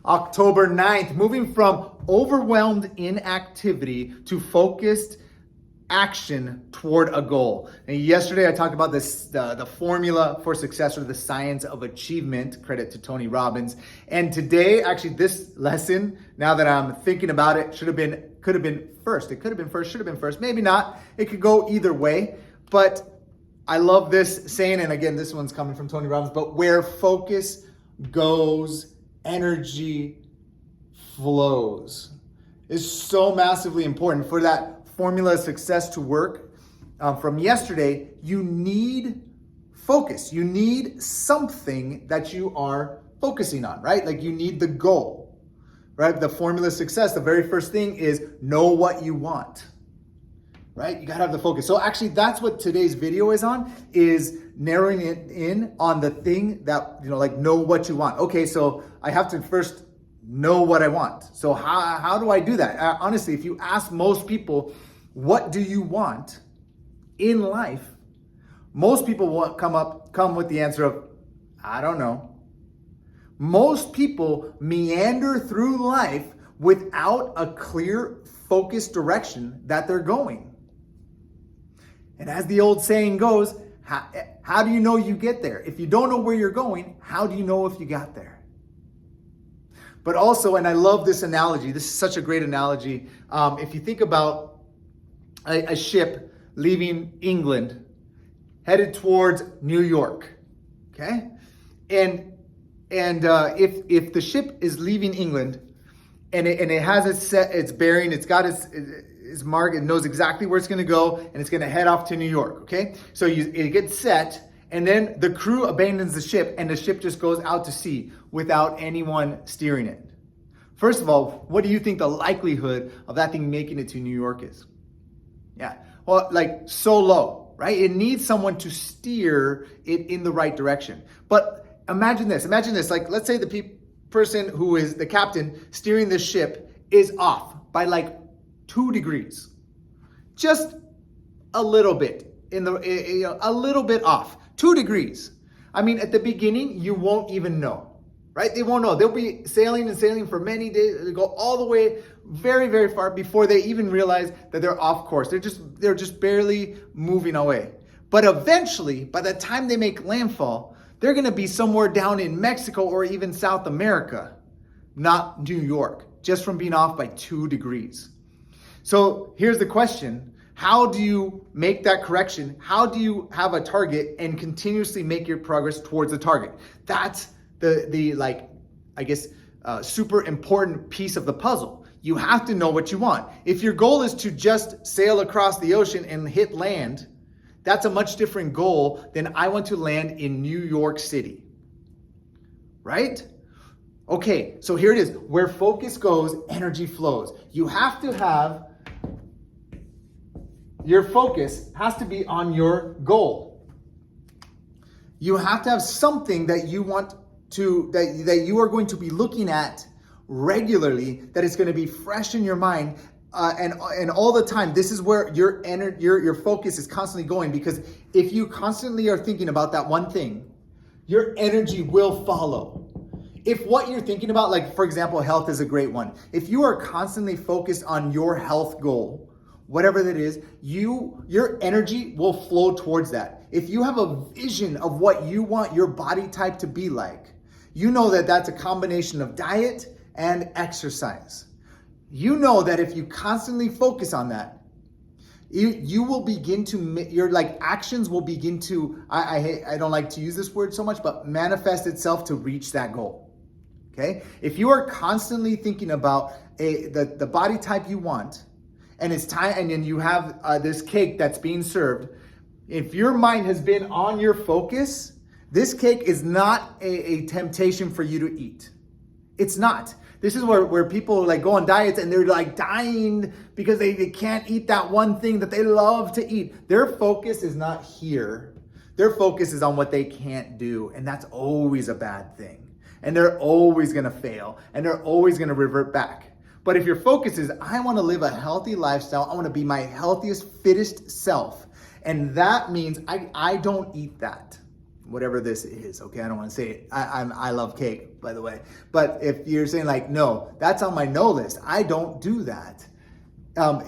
October 9th, moving from overwhelmed inactivity to focused action toward a goal. And yesterday I talked about this, the formula for success, or the science of achievement, credit to Tony Robbins. And today, actually this lesson, now that I'm thinking about it, could have been first. It could have been first, should have been first, maybe not. It could go either way, but I love this saying. And again, this one's coming from Tony Robbins, but where focus goes, energy flows. Is so massively important for that formula of success to work. From yesterday, you need focus. You need something that you are focusing on, right? Like you need the goal, right? The formula of success, the very first thing is know what you want, right? You gotta have the focus. So actually that's what today's video is on, is narrowing it in on the thing that, like know what you want. Okay, so I have to first know what I want. So how do I do that? Honestly, if you ask most people, what do you want in life? Most people will come with the answer of, I don't know. Most people meander through life without a clear, focused direction that they're going. And as the old saying goes, how do you know you get there? If you don't know where you're going, how do you know if you got there? But also, and I love this analogy, this is such a great analogy. If you think about a ship leaving England, headed towards New York, okay? And if the ship is leaving England and it has its bearing, it's got its mark, it knows exactly where it's gonna go, and it's gonna head off to New York, okay? So it gets set, and then the crew abandons the ship and the ship just goes out to sea without anyone steering it. First of all, what do you think the likelihood of that thing making it to New York is? Yeah, well, like so low, right? It needs someone to steer it in the right direction. But imagine this, like let's say the person who is the captain steering this ship is off by like 2 degrees. Just a little bit, a little bit off. 2 degrees. I mean, at the beginning, you won't even know, right? They won't know. They'll be sailing and sailing for many days. They go all the way very, very far before they even realize that they're off course. They're just barely moving away. But eventually, by the time they make landfall, they're going to be somewhere down in Mexico or even South America, not New York, just from being off by 2 degrees. So here's the question. How do you make that correction? How do you have a target and continuously make your progress towards the target? That's the super important piece of the puzzle. You have to know what you want. If your goal is to just sail across the ocean and hit land, that's a much different goal than I want to land in New York City, right? Okay, so here it is. Where focus goes, energy flows. You have to have your focus has to be on your goal. You have to have something that you want to, that you are going to be looking at regularly, that is going to be fresh in your mind and all the time. This is where your focus is constantly going, because if you constantly are thinking about that one thing, your energy will follow. If what you're thinking about, like for example, health is a great one. If you are constantly focused on your health goal, whatever that is, your energy will flow towards that. If you have a vision of what you want your body type to be like, you know that that's a combination of diet and exercise. You know that if you constantly focus on that, you will begin to, your actions will begin to, I don't like to use this word so much, but manifest itself to reach that goal. Okay? If you are constantly thinking about the body type you want, and it's time, and then you have this cake that's being served, if your mind has been on your focus, this cake is not a temptation for you to eat. It's not. This is where people go on diets and they're dying because they can't eat that one thing that they love to eat. Their focus is not here. Their focus is on what they can't do, and that's always a bad thing. And they're always gonna fail, and they're always gonna revert back. But if your focus is, I want to live a healthy lifestyle, I want to be my healthiest, fittest self, and that means I don't eat that. whatever this is, okay? I don't want to say it. I love cake, by the way. But if you're saying like, no, that's on my no list, I don't do that.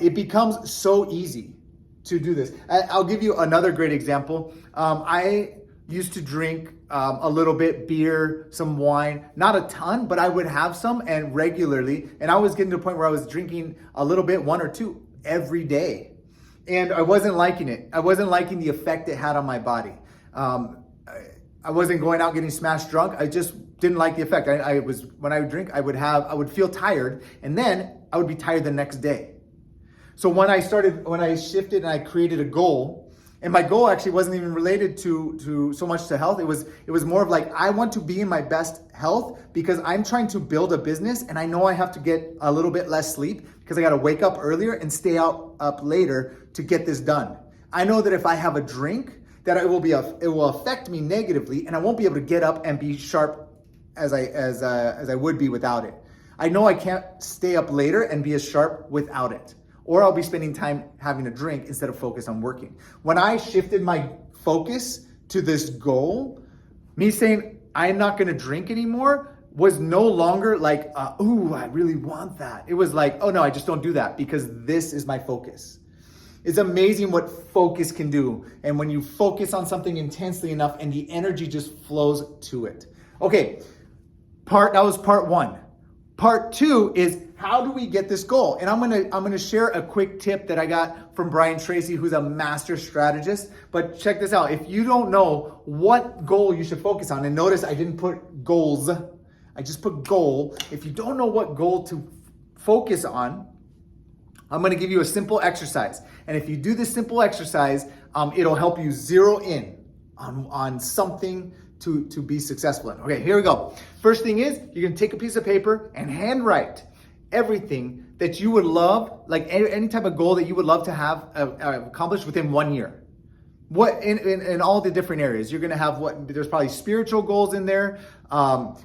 It becomes so easy to do this. I'll give you another great example. I used to drink a little bit beer, some wine, not a ton, but I would have some and regularly. And I was getting to a point where I was drinking a little bit, one or two every day. And I wasn't liking it. I wasn't liking the effect it had on my body. I wasn't going out getting smashed drunk. I just didn't like the effect. When I would drink, I would feel tired, and then I would be tired the next day. So when I shifted and I created a goal, and my goal actually wasn't even related to so much to health. It was more of like, I want to be in my best health because I'm trying to build a business, and I know I have to get a little bit less sleep because I got to wake up earlier and stay up later to get this done. I know that if I have a drink, that it will affect me negatively, and I won't be able to get up and be sharp as I would be without it. I know I can't stay up later and be as sharp without it, or I'll be spending time having a drink instead of focus on working. When I shifted my focus to this goal, me saying I'm not going to drink anymore was no longer like, ooh, I really want that. It was like, oh no, I just don't do that because this is my focus. It's amazing what focus can do. And when you focus on something intensely enough and the energy just flows to it. Okay, that was part one. Part two is, how do we get this goal? And I'm gonna share a quick tip that I got from Brian Tracy, who's a master strategist. But check this out. If you don't know what goal you should focus on, and notice I didn't put goals, I just put goal. If you don't know what goal to focus on, I'm going to give you a simple exercise. And if you do this simple exercise, it'll help you zero in on something to be successful in. Okay, here we go. First thing is, you're going to take a piece of paper and handwrite everything that you would love, like any type of goal that you would love to have accomplished within 1 year. What in all the different areas. You're going to have there's probably spiritual goals in there,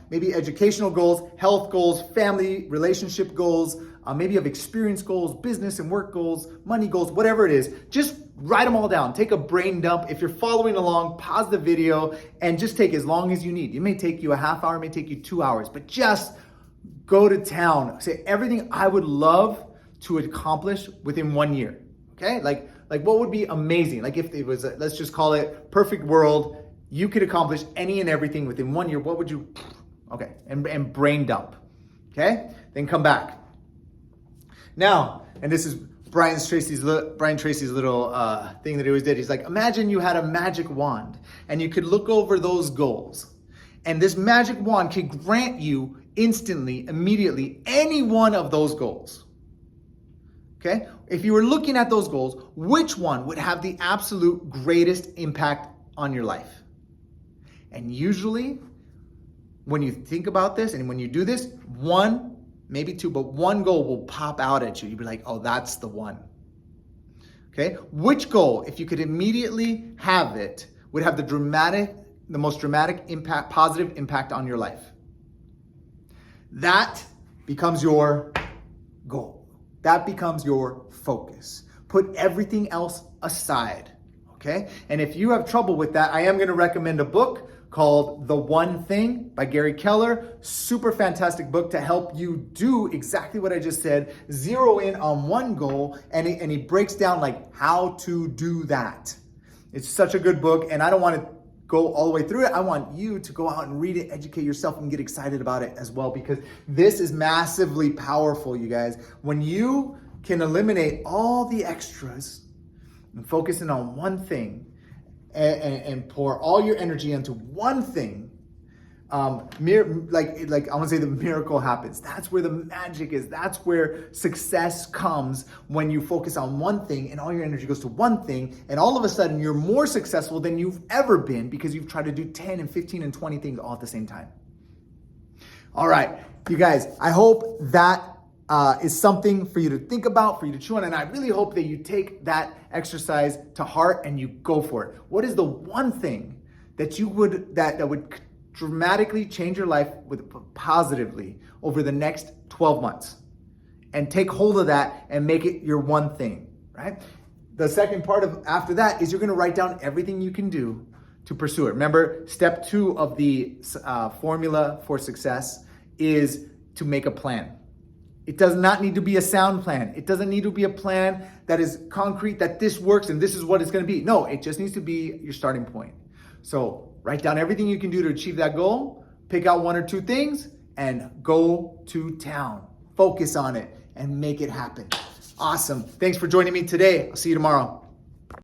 maybe educational goals, health goals, family, relationship goals, maybe you have experience goals, business and work goals, money goals, whatever it is. Just write them all down. Take a brain dump. If you're following along, pause the video and just take as long as you need. It may take you a half hour, it may take you 2 hours, but just go to town. Say everything I would love to accomplish within 1 year. Okay? Like what would be amazing? Like if it was, let's just call it perfect world, you could accomplish any and everything within 1 year. What would you, okay, and brain dump. Okay? Then come back. Now, and this is Brian Tracy's little thing that he always did. He's like, imagine you had a magic wand and you could look over those goals. And this magic wand could grant you instantly, immediately, any one of those goals. Okay? If you were looking at those goals, which one would have the absolute greatest impact on your life? And usually, when you think about this and when you do this, one, maybe two, but one goal will pop out at you. You'd be like, oh, that's the one. Okay? Which goal, if you could immediately have it, would have the most dramatic impact, positive impact on your life? That becomes your goal. That becomes your focus. Put everything else aside. Okay? And if you have trouble with that, I am going to recommend a book called The One Thing by Gary Keller. Super fantastic book to help you do exactly what I just said. Zero in on one goal, and he breaks down like how to do that. It's such a good book, and I don't want to go all the way through it. I want you to go out and read it, educate yourself, and get excited about it as well, because this is massively powerful, you guys. When you can eliminate all the extras and focus in on one thing, and pour all your energy into one thing, like I want to say the miracle happens. That's where the magic is. That's where success comes, when you focus on one thing and all your energy goes to one thing, and all of a sudden you're more successful than you've ever been because you've tried to do 10 and 15 and 20 things all at the same time. All right, you guys, I hope that is something for you to think about, for you to chew on, and I really hope that you take that exercise to heart and you go for it. What is the one thing that you would that would dramatically change your life positively over the next 12 months? And take hold of that and make it your one thing, right? The second part of after that is you're going to write down everything you can do to pursue it. Remember, step 2 of the formula for success is to make a plan. It does not need to be a sound plan. It doesn't need to be a plan that is concrete, that this works and this is what it's going to be. No, it just needs to be your starting point. So write down everything you can do to achieve that goal, pick out 1 or 2 things, and go to town. Focus on it and make it happen. Awesome. Thanks for joining me today. I'll see you tomorrow.